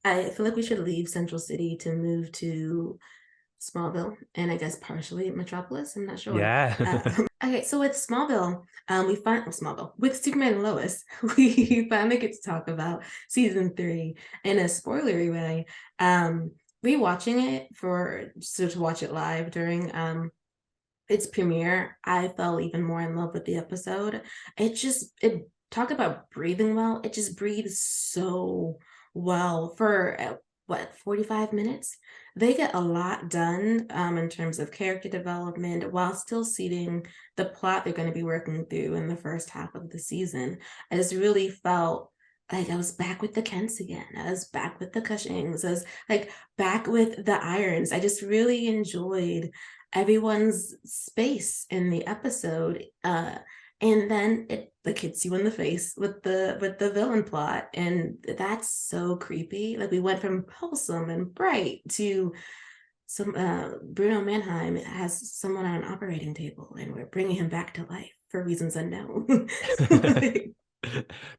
I feel like we should leave Central City to move to Smallville and I guess partially Metropolis. I'm not sure. Yeah. Okay, so with Smallville, we find well, Smallville with Superman and Lois, we finally get to talk about season three in a spoilery way. Rewatching it for so to watch it live during its premiere, I fell even more in love with the episode. It talk about breathing well. It just breathes so well for what 45 minutes. They get a lot done in terms of character development while still seeding the plot they're going to be working through in the first half of the season. I just really felt like I was back with the Kents again. I was back with the Cushings. I was like back with the Irons. I just really enjoyed everyone's space in the episode. And then it like hits you in the face with the villain plot. And that's so creepy. Like we went from wholesome and bright to some Bruno Mannheim has someone on an operating table and we're bringing him back to life for reasons unknown.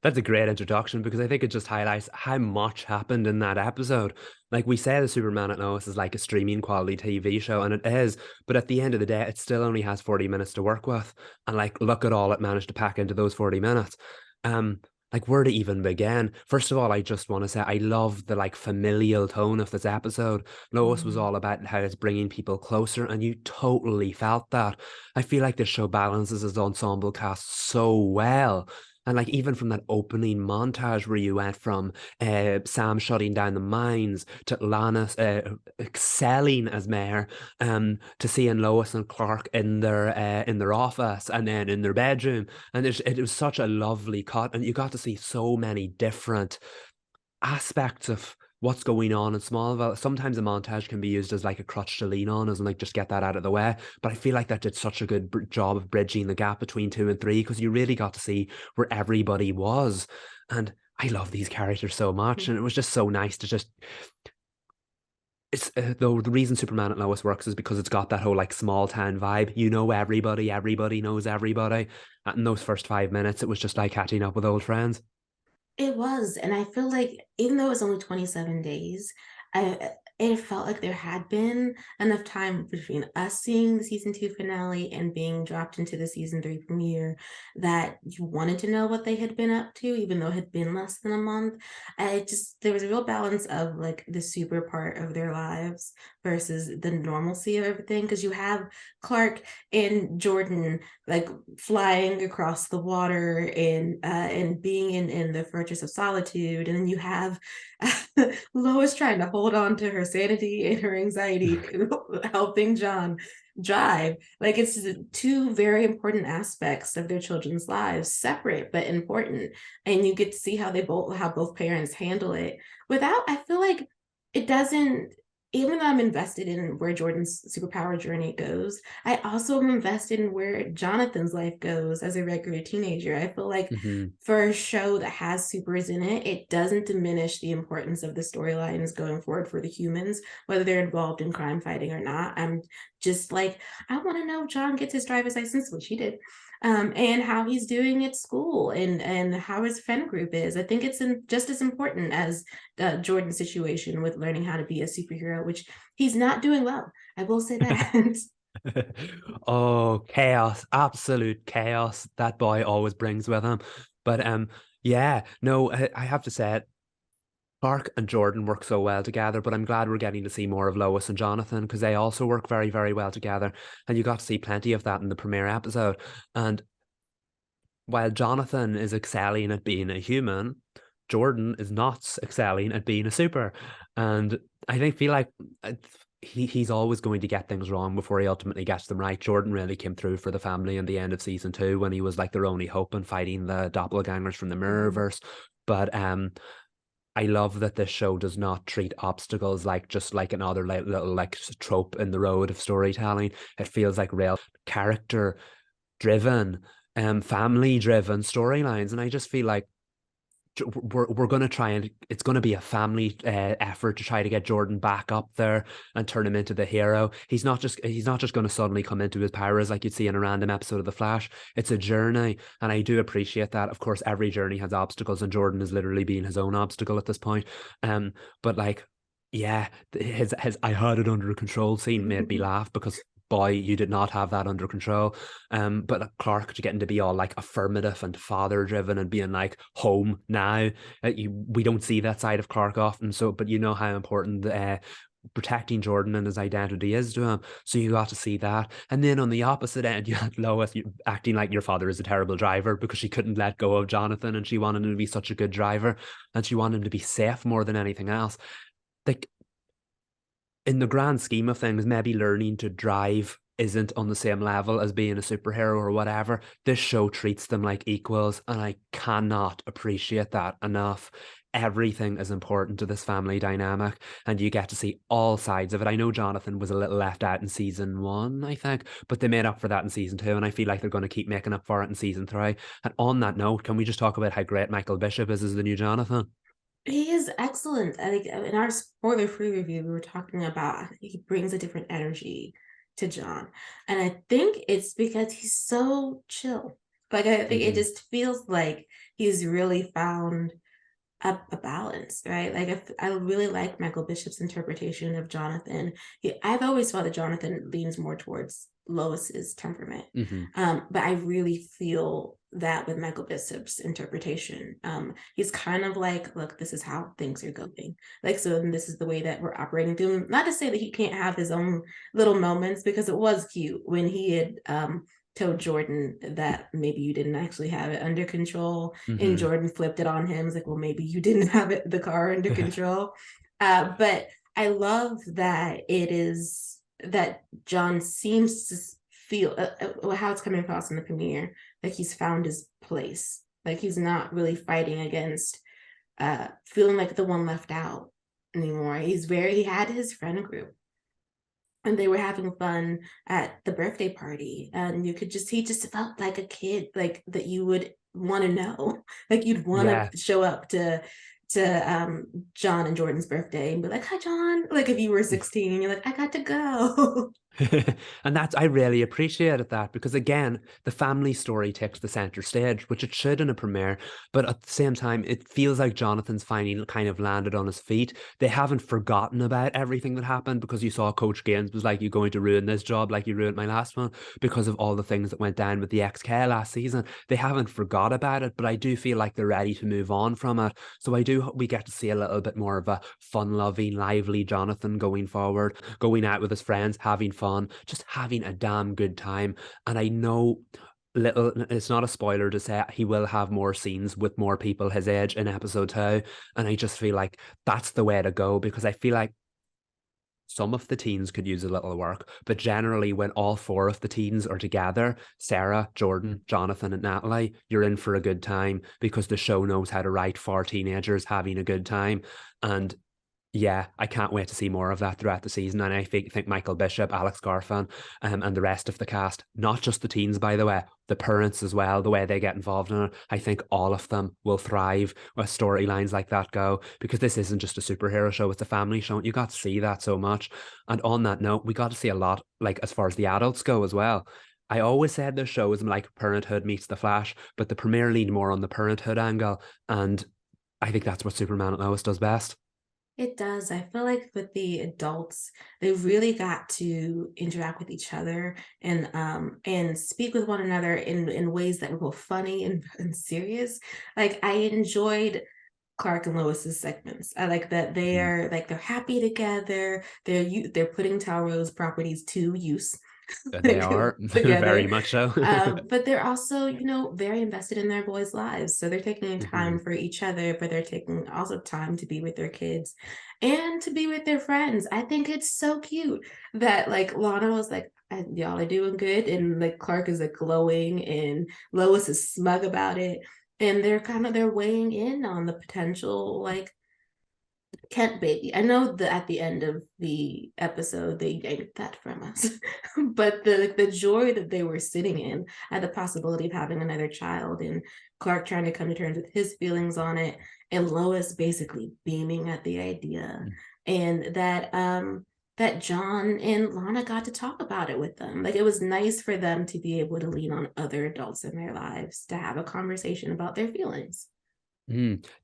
That's a great introduction because I think it just highlights how much happened in that episode. Like we say, the Superman at Lois is like a streaming quality TV show, and it is. But at the end of the day, it still only has 40 minutes to work with. And like, look at all it managed to pack into those 40 minutes. Um, like where to even begin? First of all, I just want to say I love the like familial tone of this episode. Lois was Mm. all about how it's bringing people closer, and you totally felt that. I feel like this show balances its ensemble cast so well. And like even from that opening montage where you went from Sam shutting down the mines to Lannis excelling as mayor, to seeing Lois and Clark in their office and then in their bedroom, and it was such a lovely cut, and you got to see so many different aspects of what's going on in Smallville. Sometimes a montage can be used as like a crutch to lean on, as in like just get that out of the way. But I feel like that did such a good job of bridging the gap between two and three because you really got to see where everybody was. And I love these characters so much, and it was just so nice to just. It's though the reason Superman at Lois works is because it's got that whole like small town vibe. You know everybody, everybody knows everybody. And in those first 5 minutes, it was just like catching up with old friends. It was, and I feel like even though it was only 27 days, it felt like there had been enough time between us seeing the season two finale and being dropped into the season three premiere that you wanted to know what they had been up to, even though it had been less than a month. I just there was a real balance of like the super part of their lives versus the normalcy of everything. Because you have Clark and Jordan like flying across the water and being in the fortress of solitude, and then you have Lois trying to hold on to her sanity and her anxiety, helping John drive. Like it's two very important aspects of their children's lives, separate but important, and you get to see how both parents handle it without. I feel like it doesn't. Even though I'm invested in where Jordan's superpower journey goes, I also am invested in where Jonathan's life goes as a regular teenager. I feel like Hmm. for a show that has supers in it, it doesn't diminish the importance of the storylines going forward for the humans, whether they're involved in crime fighting or not. I'm just like, I want to know if John gets his driver's license, which he did, and how he's doing at school and how his friend group is. I think it's just as important as Jordan's situation with learning how to be a superhero, which he's not doing well. I will say that. Oh, chaos, absolute chaos that boy always brings with him. But yeah, no, I have to say it. Clark and Jordan work so well together, but I'm glad we're getting to see more of Lois and Jonathan because they also work very, very well together. And you got to see plenty of that in the premiere episode. And while Jonathan is excelling at being a human, Jordan is not excelling at being a super. And I think feel like he's always going to get things wrong before he ultimately gets them right. Jordan really came through for the family in the end of season two when he was like their only hope in fighting the doppelgangers from the Mirrorverse. But I love that this show does not treat obstacles like just like another like, little like trope in the road of storytelling. It feels like real character driven, family driven storylines, and I just feel like we're going to try, and it's going to be a family effort to try to get Jordan back up there and turn him into the hero. He's not just going to suddenly come into his powers like you'd see in a random episode of The Flash. It's a journey, and I do appreciate that. Of course, every journey has obstacles, and Jordan is literally being his own obstacle at this point. But like, yeah, his I had it under control scene made me laugh because boy, you did not have that under control. But Clark getting to be all like affirmative and father driven and being like home now. We don't see that side of Clark often. So, but you know how important protecting Jordan and his identity is to him. So you got to see that. And then on the opposite end, you had Lois acting like your father is a terrible driver because she couldn't let go of Jonathan and she wanted him to be such a good driver and she wanted him to be safe more than anything else. Like, in the grand scheme of things, maybe learning to drive isn't on the same level as being a superhero or whatever. This show treats them like equals, and I cannot appreciate that enough. Everything is important to this family dynamic, and you get to see all sides of it. I know Jonathan was a little left out in season one, I think, but they made up for that in season two, and I feel like they're going to keep making up for it in season three. And on that note, can we just talk about how great Michael Bishop is as the new Jonathan? He is excellent. I think in our spoiler-free review, we were talking about he brings a different energy to John. And I think it's because he's so chill. Like I think it Mm-hmm. just feels like he's really found a balance, right? Like I really like Michael Bishop's interpretation of Jonathan. I've always felt that Jonathan leans more towards Lois's temperament, Mm-hmm. but I really feel that with Michael Bishop's interpretation, he's kind of like, look, this is how things are going. Like, so this is the way that we're operating through. Not to say that he can't have his own little moments, because it was cute when he had told Jordan that maybe you didn't actually have it under control, and Mm-hmm. Jordan flipped it on him. It's like, well, maybe you didn't have the car under control. But I love that it is that John seems to feel how it's coming across in the premiere, like he's found his place, like he's not really fighting against feeling like the one left out anymore. He had his friend group and they were having fun at the birthday party, and he just felt like a kid, like that you would want to know, like you'd want Yeah. to show up to John and Jordan's birthday and be like, hi John, like if you were 16 and you're like, I got to go. And that's, I really appreciated that because again, the family story takes the center stage, which it should in a premiere. But at the same time, it feels like Jonathan's finally kind of landed on his feet. They haven't forgotten about everything that happened because you saw Coach Gaines was like, you're going to ruin this job like you ruined my last one because of all the things that went down with the XK last season. They haven't forgot about it, but I do feel like they're ready to move on from it. So we get to see a little bit more of a fun-loving, lively Jonathan going forward, going out with his friends, having fun, just having a damn good time. And I know it's not a spoiler to say he will have more scenes with more people his age in episode two. And I just feel like that's the way to go because I feel like some of the teens could use a little work, but generally, when all four of the teens are together, Sarah, Jordan, Jonathan, and Natalie, you're in for a good time because the show knows how to write for teenagers having a good time. And yeah, I can't wait to see more of that throughout the season. And I think Michael Bishop, Alex Garfan, and the rest of the cast, not just the teens, by the way, the parents as well, the way they get involved in it, I think all of them will thrive with storylines like that go because this isn't just a superhero show, it's a family show. And you got to see that so much. And on that note, we got to see a lot, like as far as the adults go as well. I always said this show is like Parenthood meets The Flash, but the premiere leaned more on the Parenthood angle. And I think that's what Superman and Lois does best. It does. I feel like with the adults, they really got to interact with each other and speak with one another in ways that were both funny and serious. Like I enjoyed Clark and Lois's segments. I like that Mhm. they're happy together. They're putting Taro's properties to use They are very together. much so. But they're also, very invested in their boys' lives. So they're taking time Mhm. for each other, but they're taking also time to be with their kids and to be with their friends. I think it's so cute that like Lana was like, y'all are doing good. And like Clark is like glowing and Lois is smug about it. And they're weighing in on the potential like Kent baby. I know that at the end of the episode they yanked that from us, but the joy that they were sitting in at the possibility of having another child, and Clark trying to come to terms with his feelings on it, and Lois basically beaming at the idea, and that John and Lana got to talk about it with them. Like, it was nice for them to be able to lean on other adults in their lives to have a conversation about their feelings.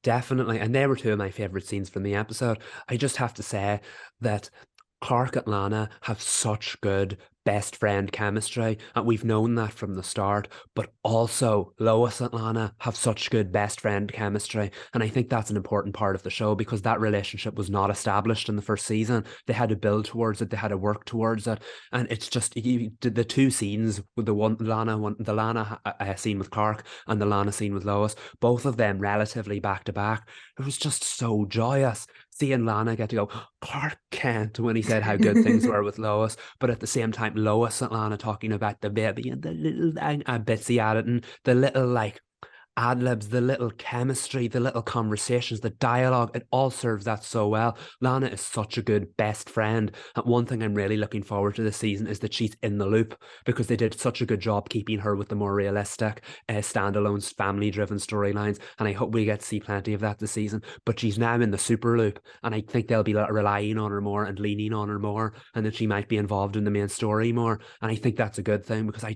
Definitely. And they were two of my favorite scenes from the episode. I just have to say that Clark and Lana have such good best friend chemistry, and we've known that from the start. But also, Lois and Lana have such good best friend chemistry, and I think that's an important part of the show because that relationship was not established in the first season. They had to build towards it, they had to work towards it, and it's just the two scenes with the Lana scene with Clark and the Lana scene with Lois, both of them relatively back to back. It was just so joyous seeing Lana get to go, Clark Kent, when he said how good things were with Lois, but at the same time, Lois and Lana talking about the baby and the little bits he added, and the little like ad libs, the little chemistry, the little conversations, the dialogue, it all serves that so well. Lana is such a good best friend. And one thing I'm really looking forward to this season is that she's in the loop because they did such a good job keeping her with the more realistic, standalone, family driven storylines. And I hope we get to see plenty of that this season. But she's now in the super loop. And I think they'll be relying on her more and leaning on her more. And that she might be involved in the main story more. And I think that's a good thing because I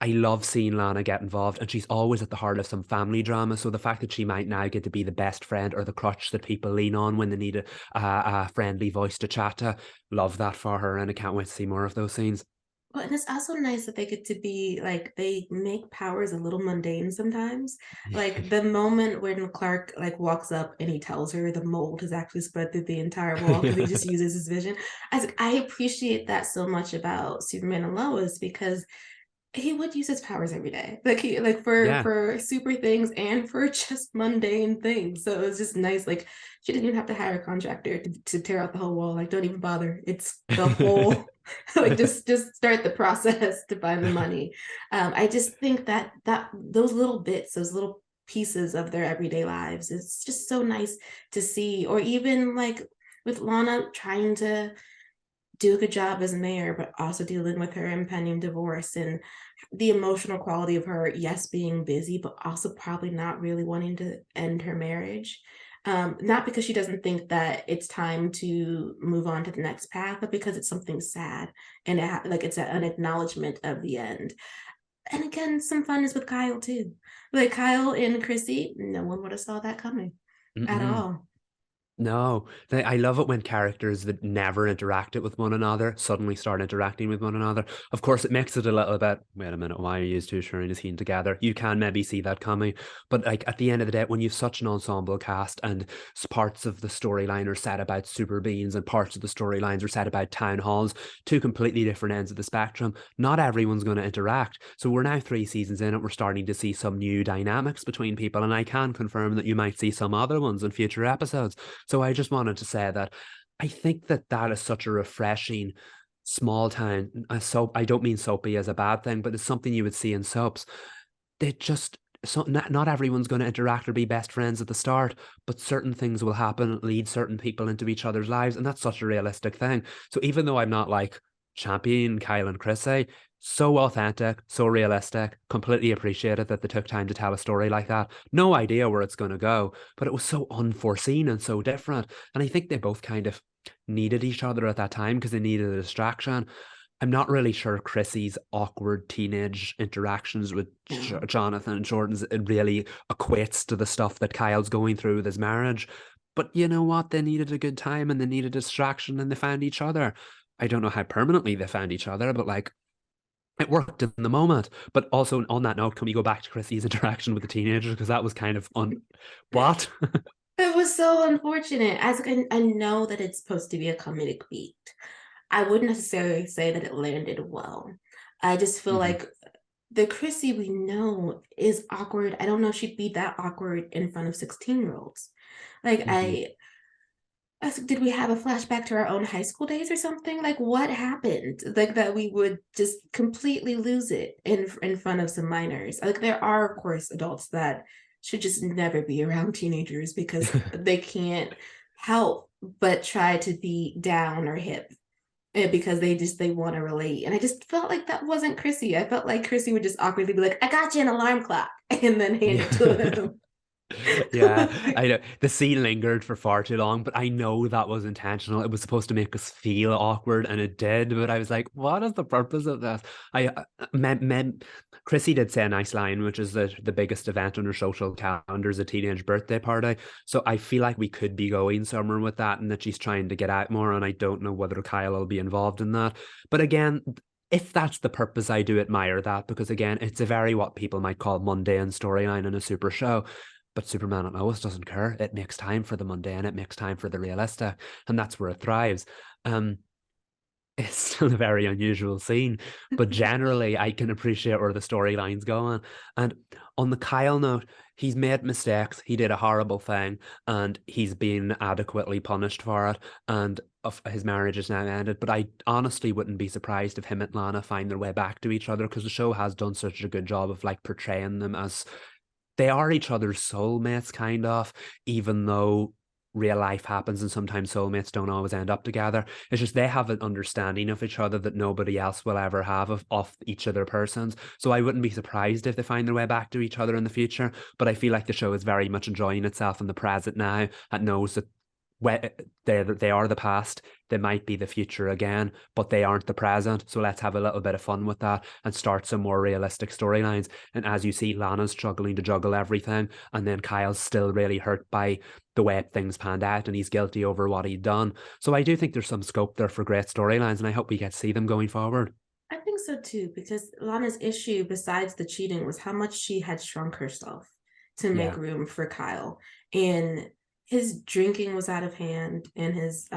I love seeing Lana get involved, and she's always at the heart of some family drama. So the fact that she might now get to be the best friend or the crutch that people lean on when they need a friendly voice to chat to, love that for her, and I can't wait to see more of those scenes. Well, and it's also nice that they get to be like, they make powers a little mundane sometimes. Like the moment when Clark like walks up and he tells her the mold has actually spread through the entire wall because he Yeah. just uses his vision. I was like, I appreciate that so much about Superman and Lois because he would use his powers every day, like he like Yeah. for super things and for just mundane things. So it was just nice. Like, she didn't even have to hire a contractor to tear out the whole wall. Like, don't even bother, it's the whole like just start the process to find the money. I just think that those little bits, those little pieces of their everyday lives, it's just so nice to see. Or even like with Lana trying to do a good job as mayor, but also dealing with her impending divorce and the emotional quality of her, yes, being busy, but also probably not really wanting to end her marriage. Not because she doesn't think that it's time to move on to the next path, but because it's something sad and like it's an acknowledgement of the end. And again, some fun is with Kyle too. Like Kyle and Chrissy, no one would have saw that coming at Mm-mm. all. No, I love it when characters that never interacted with one another suddenly start interacting with one another. Of course, it makes it a little bit, wait a minute, why are you two sharing a scene together? You can maybe see that coming. But like at the end of the day, when you've such an ensemble cast and parts of the storyline are set about super beings and parts of the storylines are set about town halls, two completely different ends of the spectrum, not everyone's going to interact. So we're now 3 seasons in and we're starting to see some new dynamics between people. And I can confirm that you might see some other ones in future episodes. So I just wanted to say that I think that that is such a refreshing small town soap. I don't mean soapy as a bad thing, but it's something you would see in soaps. They just not everyone's going to interact or be best friends at the start, but certain things will happen, lead certain people into each other's lives, and that's such a realistic thing. So even though I'm not like champion Kyle and Chrissy, so authentic, so realistic, completely appreciated that they took time to tell a story like that. No idea where it's going to go, but it was so unforeseen and so different. And I think they both kind of needed each other at that time because they needed a distraction. I'm not really sure Chrissy's awkward teenage interactions with No. Jonathan and Jordan's it really equates to the stuff that Kyle's going through with his marriage. But you know what? They needed a good time and they needed a distraction and they found each other. I don't know how permanently they found each other, but like it worked in the moment. But also on that note, can we go back to Chrissy's interaction with the teenagers? Because that was kind of what? It was so unfortunate. As I know that it's supposed to be a comedic beat. I wouldn't necessarily say that it landed well. I just feel Hmm. like the Chrissy we know is awkward. I don't know if she'd be that awkward in front of 16-year-olds. Like Hmm. I was like, did we have a flashback to our own high school days or something? Like what happened? Like that we would just completely lose it in front of some minors. Like there are of course adults that should just never be around teenagers because they can't help but try to be down or hip because they want to relate. And I just felt like that wasn't Chrissy. I felt like Chrissy would just awkwardly be like, I got you an alarm clock, and then hand it to Yeah. him. Yeah, I know the scene lingered for far too long, but I know that was intentional. It was supposed to make us feel awkward, and it did. But I was like, "What is the purpose of this?" I, Chrissy did say a nice line, which is that the biggest event on her social calendar is a teenage birthday party. So I feel like we could be going somewhere with that, and that she's trying to get out more. And I don't know whether Kyle will be involved in that. But again, if that's the purpose, I do admire that because again, it's a very what people might call mundane storyline in a super show. But Superman and Lois doesn't care. It makes time for the mundane, it makes time for the realistic, and that's where it thrives. Um, it's still a very unusual scene, but generally I can appreciate where the storyline's going. And on the Kyle note, he's made mistakes. He did a horrible thing, and he's been adequately punished for it. And of his marriage is now ended. But I honestly wouldn't be surprised if him and Lana find their way back to each other because the show has done such a good job of like portraying them as they are each other's soulmates, kind of, even though real life happens and sometimes soulmates don't always end up together. It's just they have an understanding of each other that nobody else will ever have of each other persons. So I wouldn't be surprised if they find their way back to each other in the future. But I feel like the show is very much enjoying itself in the present now and knows that they are the past, they might be the future again, but they aren't the present. So let's have a little bit of fun with that and start some more realistic storylines. And as you see, Lana's struggling to juggle everything, and then Kyle's still really hurt by the way things panned out, and he's guilty over what he'd done. So I do think there's some scope there for great storylines, and I hope we get to see them going forward. I think so too, because Lana's issue, besides the cheating, was how much she had shrunk herself to make Yeah. room for Kyle. And his drinking was out of hand, and his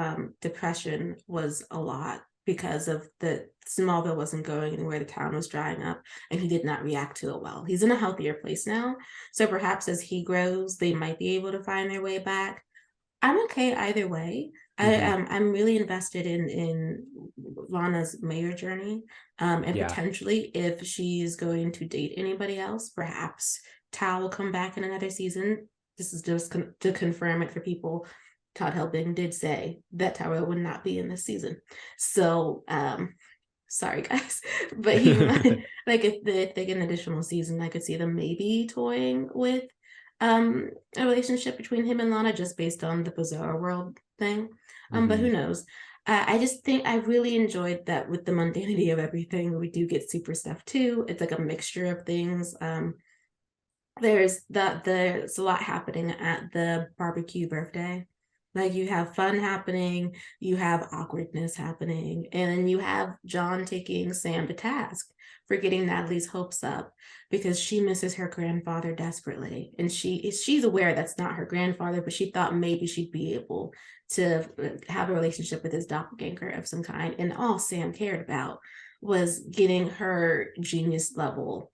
depression was a lot because of the Smallville wasn't going anywhere, the town was drying up, and he did not react to it well. He's in a healthier place now. So perhaps as he grows, they might be able to find their way back. I'm okay either way. Hmm. I'm really invested in Lana's mayor journey, and Yeah. potentially if she's going to date anybody else, perhaps Tal will come back in another season. This is just to confirm it for people. Todd Helbing did say that Tyrell would not be in this season, so sorry guys, but he might like if they get an additional season, I could see them maybe toying with a relationship between him and Lana just based on the Bizarre World thing. But Hmm. who knows? I just think I really enjoyed that with the mundanity of everything. We do get super stuff too. It's like a mixture of things. There's a lot happening at the barbecue birthday. Like you have fun happening, you have awkwardness happening, and then you have John taking Sam to task for getting Natalie's hopes up because she misses her grandfather desperately. And she's aware that's not her grandfather, but she thought maybe she'd be able to have a relationship with his doppelganger of some kind. And all Sam cared about was getting her genius level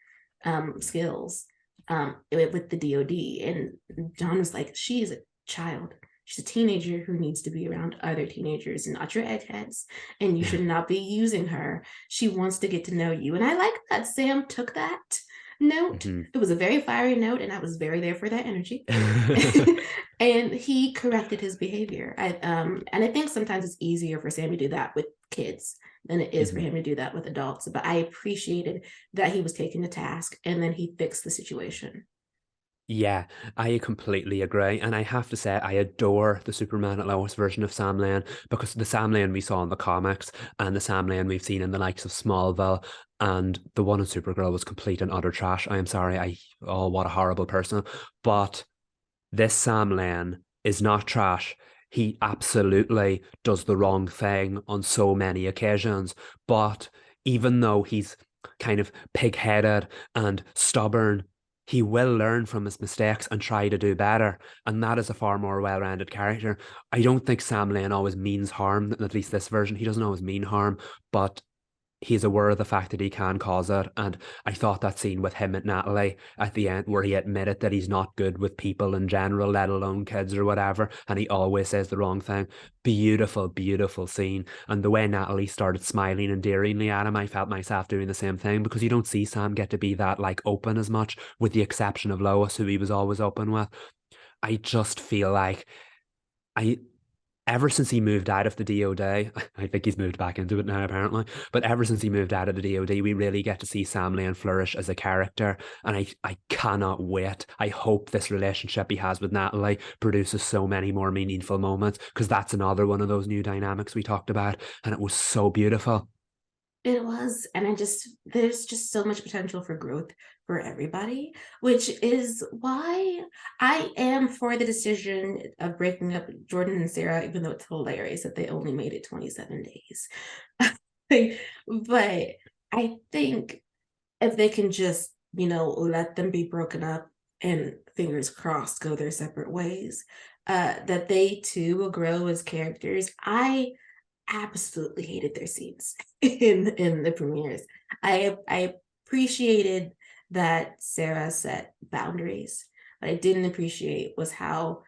skills with the DoD. And John was like, she is a child. She's a teenager who needs to be around other teenagers, not your eggheads. And you should not be using her. She wants to get to know you. And I like that Sam took that note. Hmm. It was a very fiery note, and I was very there for that energy. And he corrected his behavior. And I think sometimes it's easier for Sam to do that with kids than it is for Hmm. him to do that with adults. But I appreciated that he was taken to task and then he fixed the situation. Yeah, I completely agree. And I have to say, I adore the Superman at Lois version of Sam Lane because the Sam Lane we saw in the comics and the Sam Lane we've seen in the likes of Smallville and the one in Supergirl was complete and utter trash. I am sorry. Oh, what a horrible person. But this Sam Lane is not trash. He absolutely does the wrong thing on so many occasions. But even though he's kind of pig-headed and stubborn, he will learn from his mistakes and try to do better. And that is a far more well-rounded character. I don't think Sam Lane always means harm, at least this version. He doesn't always mean harm, but he's aware of the fact that he can cause it. And I thought that scene with him and Natalie at the end, where he admitted that he's not good with people in general, let alone kids or whatever, and he always says the wrong thing. Beautiful, beautiful scene. And the way Natalie started smiling endearingly at him, I felt myself doing the same thing, because you don't see Sam get to be that like open as much, with the exception of Lois, who he was always open with. I just feel like I ever since he moved out of the DOD, I think he's moved back into it now apparently, but ever since he moved out of the DOD, we really get to see Sam Lane flourish as a character, and I cannot wait. I hope this relationship he has with Natalie produces so many more meaningful moments, because that's another one of those new dynamics we talked about, and it was so beautiful. It was, and there's just so much potential for growth for everybody, which is why I am for the decision of breaking up Jordan and Sarah, even though it's hilarious that they only made it 27 days. But I think if they can just, let them be broken up and fingers crossed go their separate ways, that they too will grow as characters. I absolutely hated their scenes in the premieres. I appreciated that Sarah set boundaries. What I didn't appreciate was how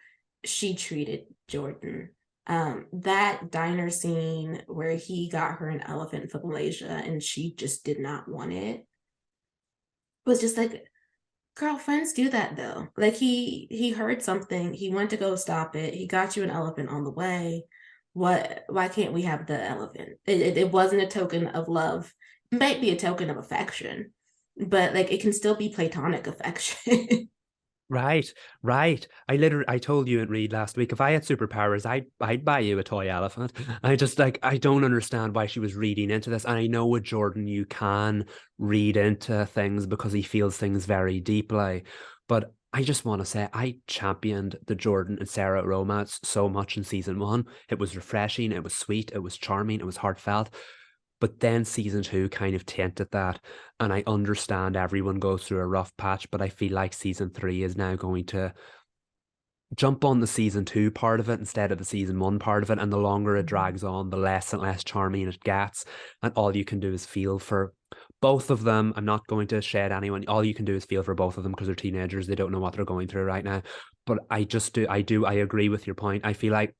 she treated Jordan. That diner scene where he got her an elephant from Malaysia and she just did not want it was just like, girlfriends do that though. Like he heard something, he went to go stop it. He got you an elephant on the way. Why can't we have the elephant? It wasn't a token of love. It might be a token of affection, but like it can still be platonic affection. Right, right. I told you and Reed last week, if I had superpowers, I'd buy you a toy elephant. I just like I don't understand why she was reading into this. And I know with Jordan you can read into things because he feels things very deeply. But I just want to say I championed the Jordan and Sarah romance so much in season one. It was refreshing, it was sweet, it was charming, it was heartfelt. But then season two kind of tainted that. And I understand everyone goes through a rough patch, but I feel like season three is now going to jump on the season two part of it instead of the season one part of it. And the longer it drags on, the less and less charming it gets. And all you can do is feel for both of them. I'm not going to shed anyone. All you can do is feel for both of them because they're teenagers. They don't know what they're going through right now. But I agree with your point. I feel like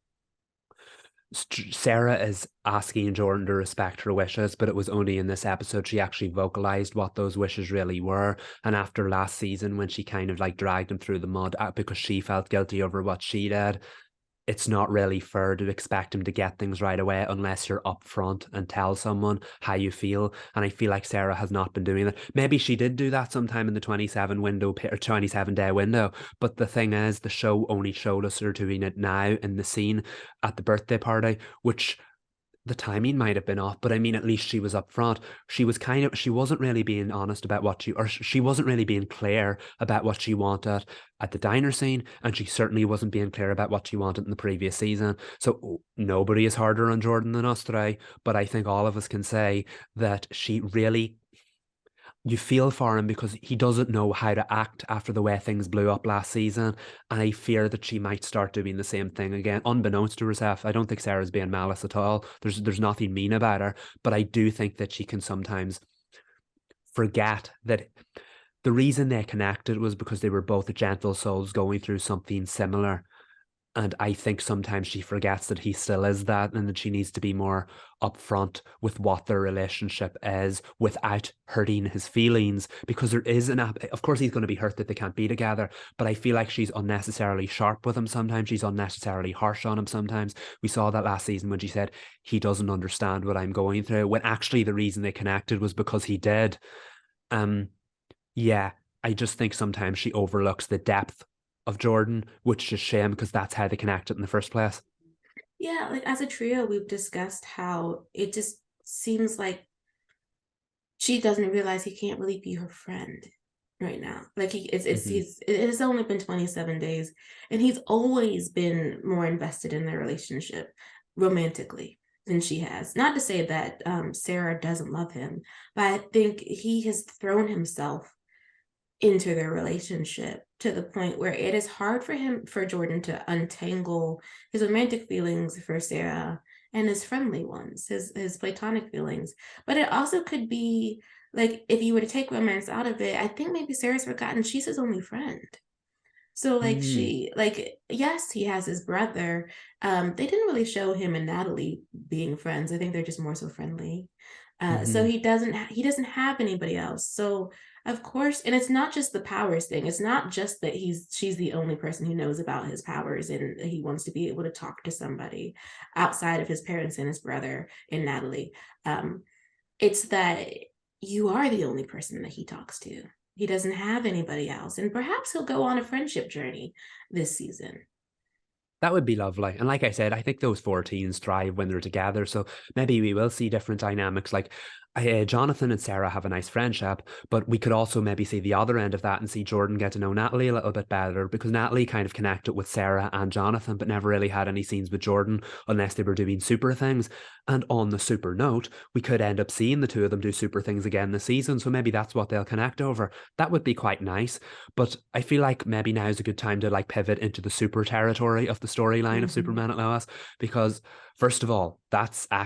Sarah is asking Jordan to respect her wishes, but it was only in this episode she actually vocalized what those wishes really were. And after last season, when she kind of like dragged him through the mud because she felt guilty over what she did, it's not really fair to expect him to get things right away unless you're upfront and tell someone how you feel. And I feel like Sarah has not been doing that. Maybe she did do that sometime in the 27-day window. But the thing is, the show only showed us her doing it now in the scene at the birthday party, which the timing might have been off, but I mean, at least she was upfront. She wasn't really being honest about she wasn't really being clear about what she wanted at the diner scene, and she certainly wasn't being clear about what she wanted in the previous season. So nobody is harder on Jordan than us today, but I think all of us can say that she really you feel for him because he doesn't know how to act after the way things blew up last season. And I fear that she might start doing the same thing again, unbeknownst to herself. I don't think Sarah's being malice at all. There's nothing mean about her, but I do think that she can sometimes forget that the reason they connected was because they were both gentle souls going through something similar. And I think sometimes she forgets that he still is that, and that she needs to be more upfront with what their relationship is without hurting his feelings. Because of course, he's going to be hurt that they can't be together. But I feel like she's unnecessarily sharp with him sometimes. She's unnecessarily harsh on him sometimes. We saw that last season when she said, he doesn't understand what I'm going through, when actually the reason they connected was because he did. Um, yeah, I just think sometimes she overlooks the depth of Jordan, which is a shame because that's how they connected in the first place. Yeah, like as a trio, we've discussed how it just seems like she doesn't realize he can't really be her friend right now. Like Mhm. it has only been 27 days, and he's always been more invested in their relationship romantically than she has. Not to say that Sarah doesn't love him, but I think he has thrown himself into their relationship to the point where it is hard for Jordan to untangle his romantic feelings for Sarah and his friendly ones, his platonic feelings. But it also could be like, if you were to take romance out of it, I think maybe Sarah's forgotten she's his only friend. So like, Mm, yes, he has his brother. They didn't really show him and Natalie being friends. I think they're just more so friendly. So hmm he doesn't have anybody else. So of course, and it's not just the powers thing. It's not just that she's the only person who knows about his powers and he wants to be able to talk to somebody outside of his parents and his brother and Natalie. Um, it's that you are the only person that he talks to. He doesn't have anybody else. And perhaps he'll go on a friendship journey this season. That would be lovely. And like I said, I think those four teens thrive when they're together. So maybe we will see different dynamics. Like Jonathan and Sarah have a nice friendship, but we could also maybe see the other end of that and see Jordan get to know Natalie a little bit better, because Natalie kind of connected with Sarah and Jonathan, but never really had any scenes with Jordan unless they were doing super things. And on the super note, we could end up seeing the two of them do super things again this season. So maybe that's what they'll connect over. That would be quite nice. But I feel like maybe now is a good time to like pivot into the super territory of the storyline of Mm-hmm. Superman at Lois, because first of all,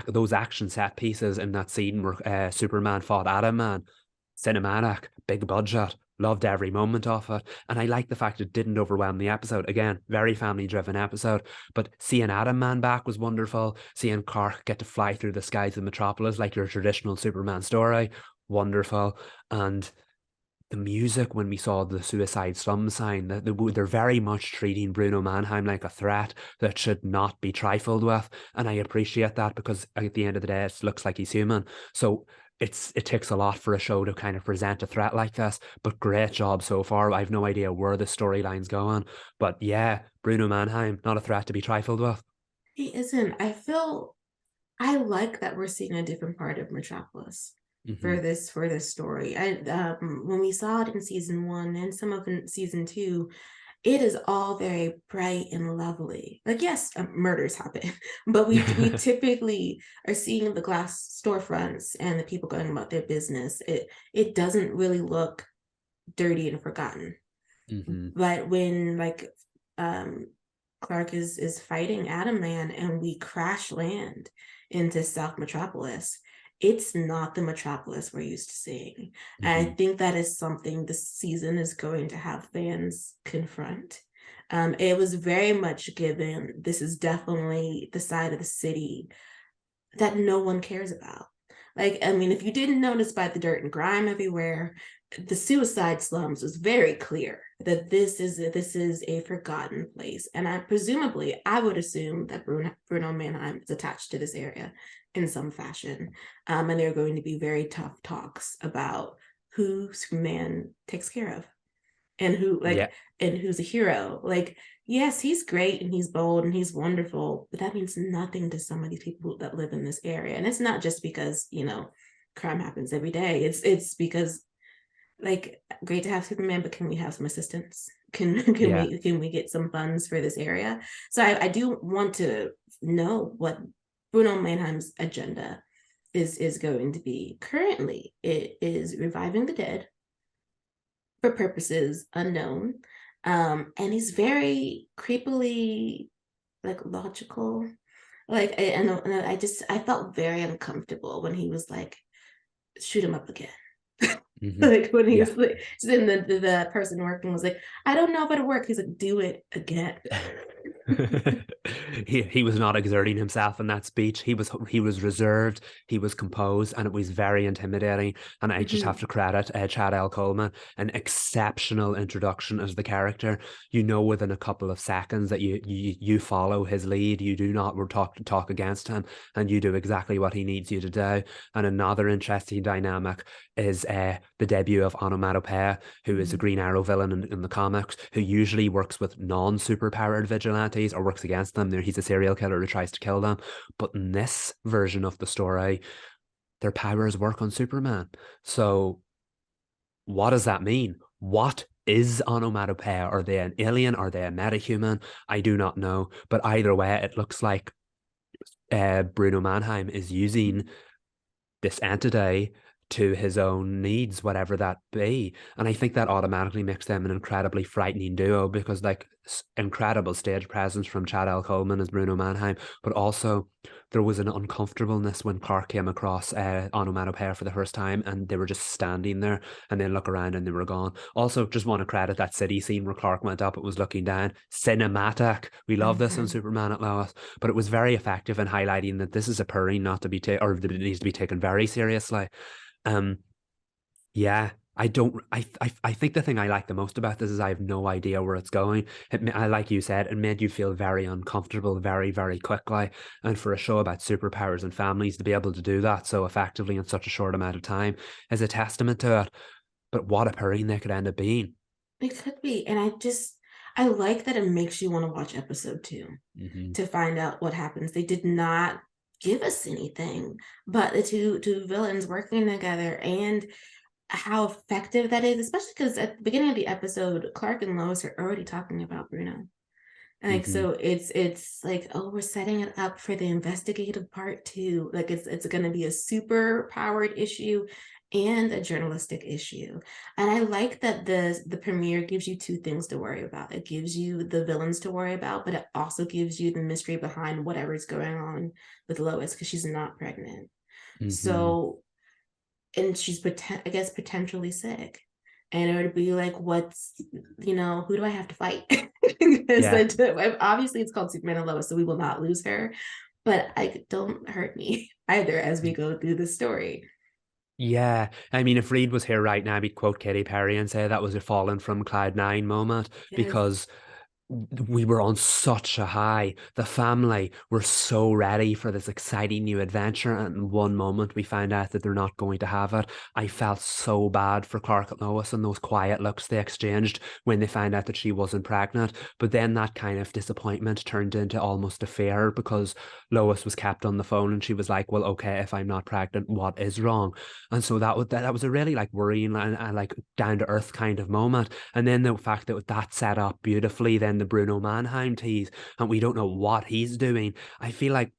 those action set pieces in that scene where Superman fought Adam Man, cinematic, big budget. Loved every moment of it. And I like the fact it didn't overwhelm the episode. Again, very family driven episode. But seeing Adam Man back was wonderful. Seeing Clark get to fly through the skies of Metropolis like your traditional Superman story, wonderful. And the music when we saw the suicide slum sign, they're very much treating Bruno Mannheim like a threat that should not be trifled with. And I appreciate that, because at the end of the day, it looks like he's human. So it takes a lot for a show to kind of present a threat like this, but great job so far. I have no idea where the storyline's going, but yeah, Bruno Mannheim, not a threat to be trifled with. He isn't. I like that we're seeing a different part of Metropolis Hmm for this story. When we saw it in season one and some of it in season two, it is all very bright and lovely. Like, yes, murders happen, but we typically are seeing the glass storefronts and the people going about their business. It doesn't really look dirty and forgotten. hmm But when um Clark is fighting Adam Man and we crash land into South Metropolis, it's not the Metropolis we're used to seeing. And I hmm think that is something this season is going to have fans confront. It was very much given, this is definitely the side of the city that no one cares about. Like, I mean, if you didn't notice by the dirt and grime everywhere, the suicide slums was very clear that this is a forgotten place. And I would assume that Bruno Mannheim is attached to this area in some fashion. And there are going to be very tough talks about who Superman takes care of and Yeah, who's a hero. Like, yes, he's great and he's bold and he's wonderful, but that means nothing to some of these people that live in this area. And it's not just because, crime happens every day. It's because, like, great to have Superman, but can we have some assistance? yeah. Can we get some funds for this area? So I do want to know what Bruno Mannheim's agenda is going to be. Currently, it is reviving the dead for purposes unknown. And he's very creepily like logical. Like I felt very uncomfortable when he was like, shoot him up again. hmm Like when he Yeah. was like, then the person working was like, I don't know if it'll work. He's like, do it again. He was not exerting himself in that speech. He was reserved, he was composed, and it was very intimidating. And I just have Mhm. to credit Chad L. Coleman, an exceptional introduction as the character. Within a couple of seconds that you follow his lead. You do not talk against him, and you do exactly what he needs you to do. And another interesting dynamic is the debut of Onomatopoeia, who is a Mhm. Green Arrow villain in the comics, who usually works with non-superpowered vigilantes or works against them. He's a serial killer who tries to kill them. But in this version of the story, their powers work on Superman. So what does that mean? What is onomatopoeia? Are they an alien? Are they a metahuman? I do not know. But either way, it looks like Bruno Mannheim is using this entity to his own needs, whatever that be. And I think that automatically makes them an incredibly frightening duo because, like, incredible stage presence from Chad L. Coleman as Bruno Mannheim, but also there was an uncomfortableness when Clark came across Onomatopoeia for the first time and they were just standing there and then look around and they were gone. Also, just want to credit that city scene where Clark went up and was looking down. Cinematic. We love this in Mhm. Superman at Lois, but it was very effective in highlighting that this is a purring not to be taken, or that it needs to be taken very seriously. Um, yeah, I don't. I think the thing I like the most about this is I have no idea where it's going. I like you said, it made you feel very uncomfortable very, very quickly. And for a show about superpowers and families to be able to do that so effectively in such a short amount of time is a testament to it. But what a purring they could end up being. It could be. And I like that it makes you want to watch episode 2 Hmm. to find out what happens. They did not give us anything, but the two villains working together and how effective that is, especially because at the beginning of the episode, Clark and Lois are already talking about Bruno. Like, Hmm. so it's like, oh, we're setting it up for the investigative part too. Like it's gonna be a super powered issue and a journalistic issue. And I like that the premiere gives you two things to worry about. It gives you the villains to worry about, but it also gives you the mystery behind whatever's going on with Lois because she's not pregnant. Hmm. So, and she's I guess potentially sick. And it would be like, who do I have to fight? Because Yeah. obviously it's called Superman and Lois, so we will not lose her. But I don't hurt me either as we go through the story. Yeah, I mean, if Reed was here right now, we'd quote Katy Perry and say that was a fallen from Cloud Nine moment Yes. because we were on such a high. The family were so ready for this exciting new adventure, and in one moment we found out that they're not going to have it. I felt so bad for Clark and Lois and those quiet looks they exchanged when they found out that she wasn't pregnant. But then that kind of disappointment turned into almost a fear because Lois was kept on the phone and she was like, "Well, okay, if I'm not pregnant, what is wrong?" And so that was a really like worrying and like down to earth kind of moment. And then the fact that that set up beautifully, then the Bruno Mannheim tease, and we don't know what he's doing. I feel like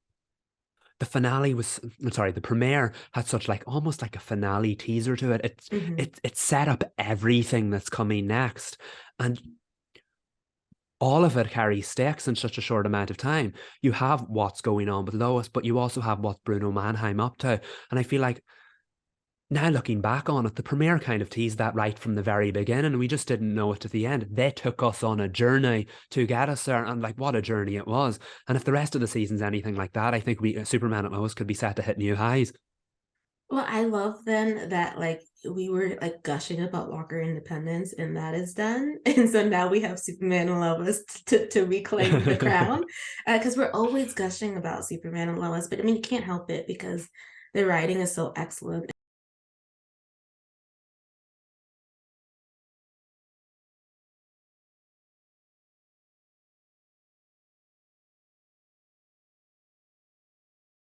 the finale was, sorry, the premiere had such like almost like a finale teaser to it. It Mm-hmm. it it set up everything that's coming next, and all of it carries stakes in such a short amount of time. You have what's going on with Lois, but you also have what Bruno Mannheim up to, and I feel like now looking back on it, the premiere kind of teased that right from the very beginning. We just didn't know it at the end. They took us on a journey to get us there, and like what a journey it was. And if the rest of the season's anything like that, I think we Superman at Lois could be set to hit new highs. Well, I love then that like we were like gushing about Walker Independence, and that is done. And so now we have Superman and Lois to reclaim the crown. Because we're always gushing about Superman and Lois, but I mean you can't help it because the writing is so excellent